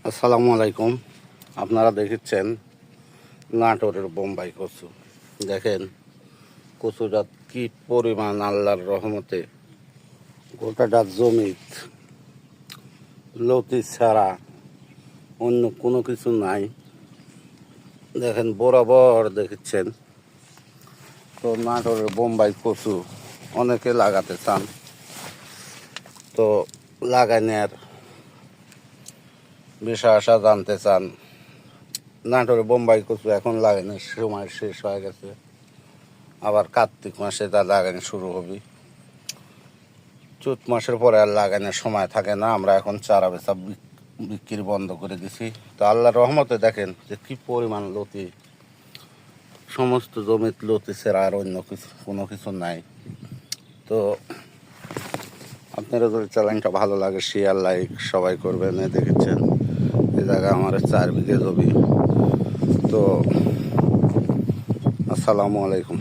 আসসালামু আলাইকুম। আপনারা দেখেছেন নাটোরের বোম্বাই কচু। দেখেন কচুটা কি পরিমাণ, আল্লাহর রহমতে গোটাটা জমিত লতি ছাড়া অন্য কোনো কিছু নাই। দেখেন বরাবর দেখেছেন। তো নাটোরের বোম্বাই কচু অনেকে লাগাতে চান, তো লাগানোর বিষয় আশা জানতে চান। নাটোরে বোম্বাই কচু এখন লাগানোর সময় শেষ হয়ে গেছে, আবার কার্তিক মাসে তা লাগানো শুরু হবে। চৈত মাসের পরে আর লাগানোর সময় থাকে না। আমরা এখন চারা বেচা বিক্রি বন্ধ করে দিছি। তো আল্লাহর রহমতে দেখেন যে কি পরিমাণ লতি, সমস্ত জমিত লতি ছাড়া আর অন্য কিছু কোনো কিছু নাই। তো আপনারা যদি চ্যানেলটা ভালো লাগে শেয়ার লাইক সবাই করবেন। দেখেছেন এই জায়গায় আমার 4 বিঘে জমি। তো আসসালামু আলাইকুম।